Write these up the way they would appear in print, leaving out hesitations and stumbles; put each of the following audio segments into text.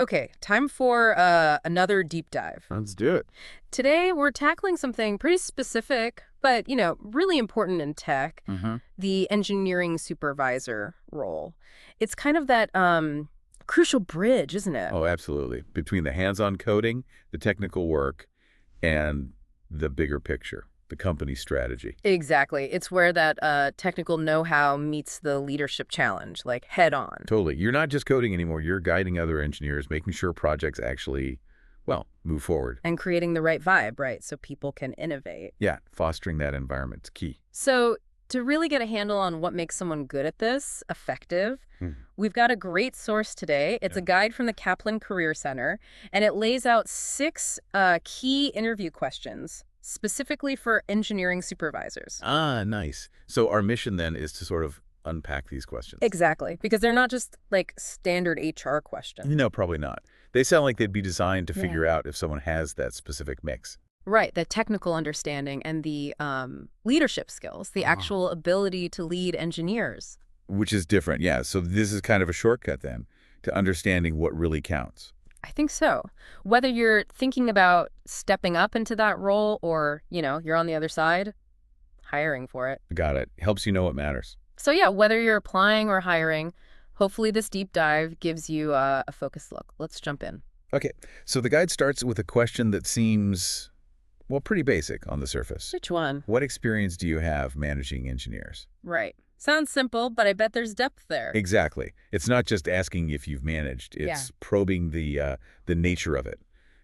Okay, time for another deep dive. Let's do it. Today, we're tackling something pretty specific, but, really important in tech, Mm-hmm. the engineering supervisor role. It's kind of that crucial bridge, isn't it? Oh, absolutely. Between the hands-on coding, the technical work, and the bigger picture, the company strategy. Exactly. It's where that technical know-how meets the leadership challenge, like head on. Totally. You're not just coding anymore. You're guiding other engineers, making sure projects actually, well, move forward. And creating the right vibe, right, so people can innovate. Yeah, fostering that environment is key. So to really get a handle on what makes someone good at this, effective, Mhm. we've got a great source today. It's a guide from the Kaplan Career Center, and it lays out 6 key interview questions specifically for engineering supervisors. Ah, nice. So our mission then is to sort of unpack these questions. Exactly, because they're not just like standard HR questions. No, probably not. They sound like they'd be designed to Yeah. figure out if someone has that specific mix. Right, the technical understanding and the leadership skills, the actual ability to lead engineers. Which is different, yeah. So this is kind of a shortcut then to understanding what really counts. I think so. Whether you're thinking about stepping up into that role or, you're on the other side, hiring for it. Got it. Helps you know what matters. So yeah, whether you're applying or hiring, hopefully this deep dive gives you a focused look. Let's jump in. Okay, so the guide starts with a question that seems, well, pretty basic on the surface. Which one? What experience do you have managing engineers? Right. Sounds simple, but I bet there's depth there. Exactly. It's not just asking if you've managed. It's probing the nature of it,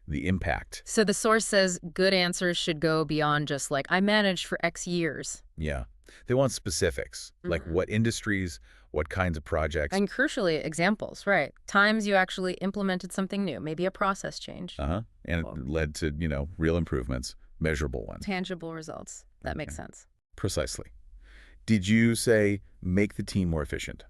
the impact. So the source says good answers should go beyond just like, I managed for X years. Yeah. They want specifics, like what industries, what kinds of projects. And crucially, examples, right? Times you actually implemented something new, maybe a process change. And it led to, real improvements, measurable ones. Tangible results. That makes sense. Precisely. Did you say make the team more efficient?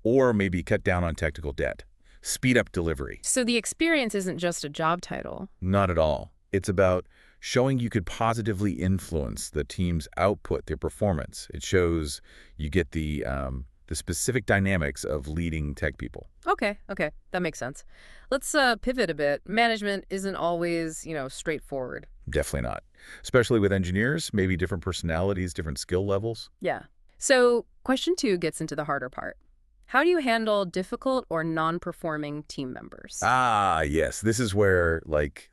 Or maybe cut down on technical debt? Speed up delivery? So the experience isn't just a job title. Not at all. It's about showing you could positively influence the team's output, their performance. It shows you get the specific dynamics of leading tech people. Okay, that makes sense. Let's pivot a bit. Management isn't always, straightforward. Definitely not. Especially with engineers, maybe different personalities, different skill levels. Yeah. So question 2 gets into the harder part. How do you handle difficult or non-performing team members? Ah, yes. This is where,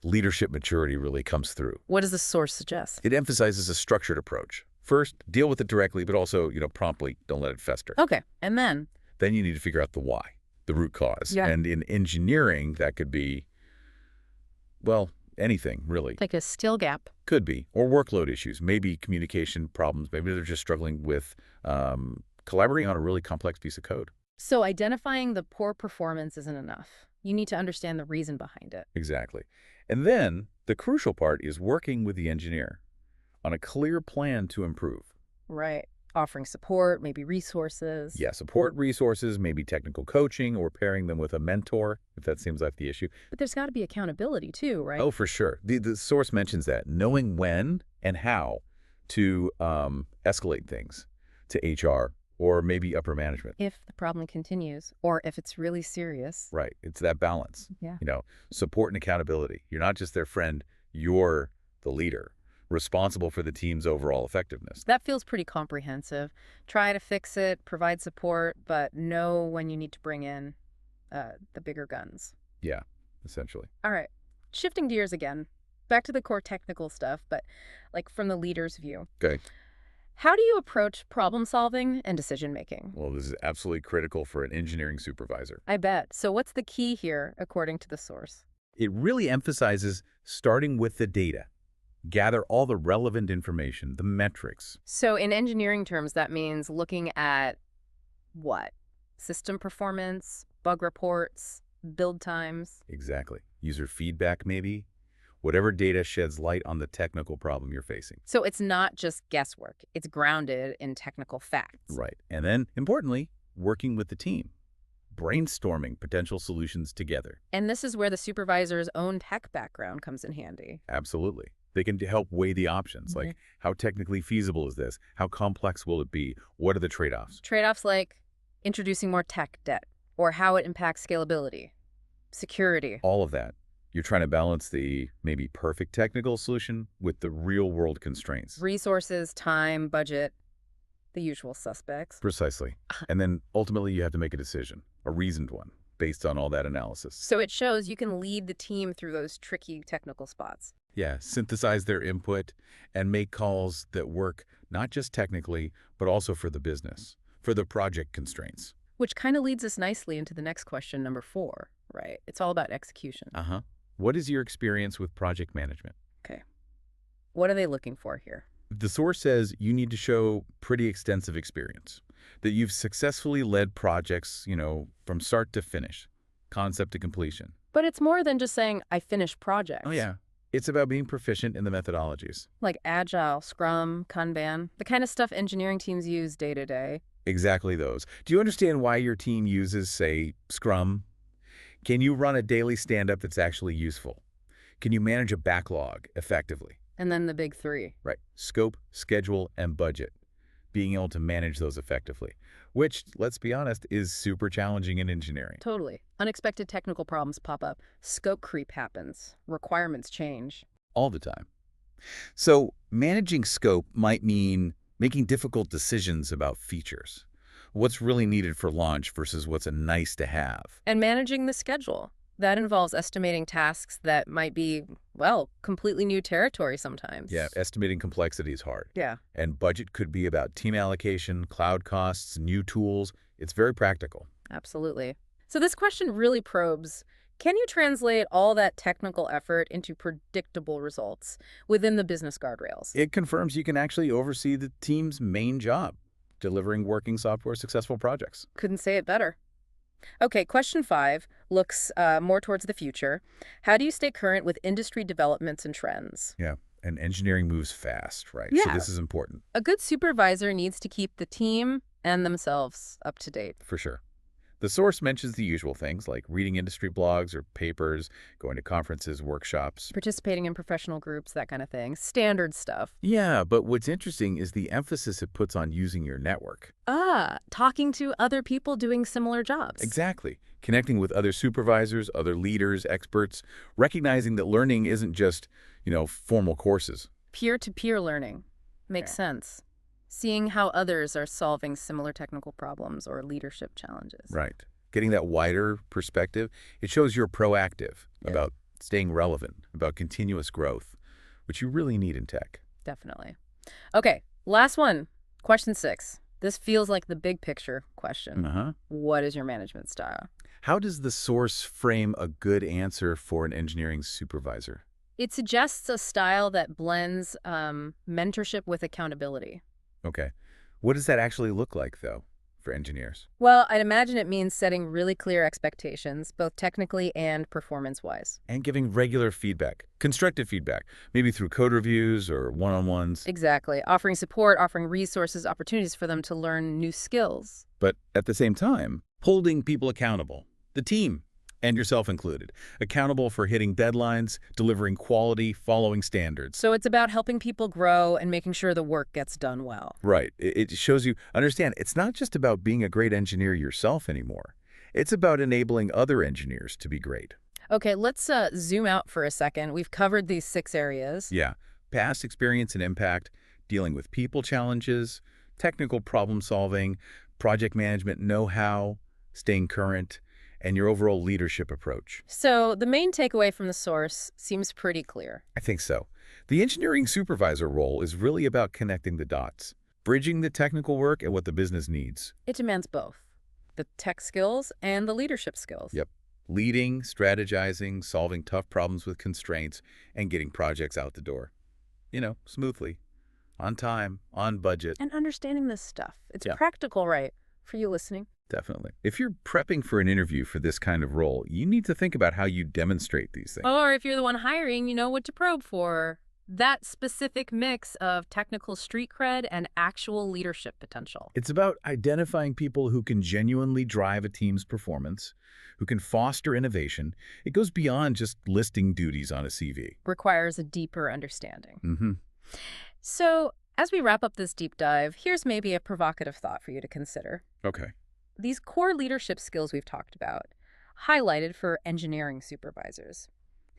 leadership maturity really comes through. What does the source suggest? It emphasizes a structured approach. First, deal with it directly, but also, promptly. Don't let it fester. Okay, and then? Then you need to figure out the why, the root cause. Yeah. And in engineering, that could be, well, anything, really. Like a skill gap. Could be. Or workload issues, maybe communication problems. Maybe they're just struggling with collaborating on a really complex piece of code. So identifying the poor performance isn't enough. You need to understand the reason behind it. Exactly. And then the crucial part is working with the engineer on a clear plan to improve. Right. Offering support, maybe resources. Yeah, support resources, maybe technical coaching, or pairing them with a mentor, if that seems like the issue. But there's got to be accountability too, right? Oh, for sure. The source mentions that. Knowing when and how to escalate things to HR or maybe upper management. If the problem continues or if it's really serious. Right. It's that balance. Yeah. Support and accountability. You're not just their friend. You're the leader, responsible for the team's overall effectiveness. That feels pretty comprehensive. Try to fix it, provide support, but know when you need to bring in the bigger guns. Yeah, essentially. All right. Shifting gears again. Back to the core technical stuff, but from the leader's view. Okay. How do you approach problem solving and decision making? Well, this is absolutely critical for an engineering supervisor. I bet. So what's the key here, according to the source? It really emphasizes starting with the data. Gather all the relevant information, the metrics. So in engineering terms, that means looking at what? System performance, bug reports, build times? Exactly. User feedback, maybe. Whatever data sheds light on the technical problem you're facing. So it's not just guesswork. It's grounded in technical facts. Right. And then, importantly, working with the team. Brainstorming potential solutions together. And this is where the supervisor's own tech background comes in handy. Absolutely. They can help weigh the options, like how technically feasible is this? How complex will it be? What are the trade-offs? Trade-offs like introducing more tech debt or how it impacts scalability. security, All of that. You're trying to balance the maybe perfect technical solution with the real-world constraints. resources, time, budget, the usual suspects. Precisely. And then ultimately you have to make a decision, a reasoned one, based on all that analysis. So it shows you can lead the team through those tricky technical spots. Yeah, synthesize their input and make calls that work not just technically, but also for the business, for the project constraints. Which kind of leads us nicely into the next question, number 4, right? It's all about execution. Uh-huh. What is your experience with project management? Okay. What are they looking for here? The source says you need to show pretty extensive experience, that you've successfully led projects, from start to finish, concept to completion. But it's more than just saying, I finished projects. Oh, yeah. It's about being proficient in the methodologies. Like Agile, Scrum, Kanban, the kind of stuff engineering teams use day to day. Exactly those. Do you understand why your team uses, say, Scrum? Can you run a daily stand-up that's actually useful? Can you manage a backlog effectively? And then the big 3. Right. Scope, schedule, and budget. Being able to manage those effectively, which, let's be honest, is super challenging in engineering. Totally. Unexpected technical problems pop up. Scope creep happens. Requirements change. All the time. So managing scope might mean making difficult decisions about features. What's really needed for launch versus what's a nice to have. And managing the schedule. That involves estimating tasks that might be, well, completely new territory sometimes. Yeah, estimating complexity is hard. Yeah. And budget could be about team allocation, cloud costs, new tools. It's very practical. Absolutely. So this question really probes, can you translate all that technical effort into predictable results within the business guardrails? It confirms you can actually oversee the team's main job, delivering working software successful projects. Couldn't say it better. Okay, question 5 looks more towards the future. How do you stay current with industry developments and trends? Yeah, and engineering moves fast, right? So Yeah. this is important. A good supervisor needs to keep the team and themselves up to date. For sure. The source mentions the usual things like reading industry blogs or papers, going to conferences, workshops. Participating in professional groups, that kind of thing. Standard stuff. Yeah, but what's interesting is the emphasis it puts on using your network. Talking to other people doing similar jobs. Exactly. Connecting with other supervisors, other leaders, experts, recognizing that learning isn't just, formal courses. Peer-to-peer learning. Makes sense. Seeing how others are solving similar technical problems or leadership challenges. Right. Getting that wider perspective, it shows you're proactive about staying relevant, about continuous growth, which you really need in tech. Definitely. Okay, last one. Question 6. This feels like the big picture question. What is your management style? How does the source frame a good answer for an engineering supervisor? It suggests a style that blends mentorship with accountability. Okay. What does that actually look like, though, for engineers? Well, I'd imagine it means setting really clear expectations, both technically and performance-wise. And giving regular feedback, constructive feedback, maybe through code reviews or one-on-ones. Exactly. Offering support, offering resources, opportunities for them to learn new skills. But at the same time, holding people accountable, the team, and yourself included, accountable for hitting deadlines, delivering quality, following standards. So it's about helping people grow and making sure the work gets done well. Right. It shows you, understand, it's not just about being a great engineer yourself anymore. It's about enabling other engineers to be great. Okay, let's zoom out for a second. We've covered these 6 areas. Yeah. Past experience and impact, dealing with people challenges, technical problem solving, project management know-how, staying current, and your overall leadership approach. So the main takeaway from the source seems pretty clear. I think so. The engineering supervisor role is really about connecting the dots, bridging the technical work and what the business needs. It demands both, the tech skills and the leadership skills. Yep. Leading, strategizing, solving tough problems with constraints, and getting projects out the door. Smoothly, on time, on budget. And understanding this stuff. It's Yeah. practical, right, for you listening? Definitely. If you're prepping for an interview for this kind of role, you need to think about how you demonstrate these things. Or if you're the one hiring, you know what to probe for. That specific mix of technical street cred and actual leadership potential. It's about identifying people who can genuinely drive a team's performance, who can foster innovation. It goes beyond just listing duties on a CV. Requires a deeper understanding. Mm-hmm. So, as we wrap up this deep dive, here's maybe a provocative thought for you to consider. Okay. These core leadership skills we've talked about, highlighted for engineering supervisors.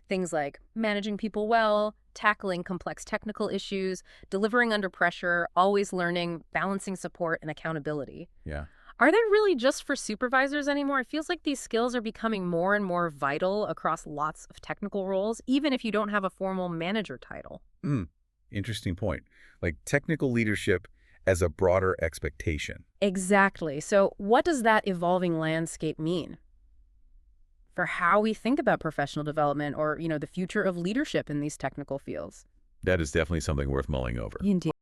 Things like managing people well, tackling complex technical issues, delivering under pressure, always learning, balancing support and accountability. Yeah. Are they really just for supervisors anymore? It feels like these skills are becoming more and more vital across lots of technical roles, even if you don't have a formal manager title. Mm, interesting point. Like technical leadership as a broader expectation. Exactly. So, what does that evolving landscape mean for how we think about professional development or, the future of leadership in these technical fields? That is definitely something worth mulling over. Indeed.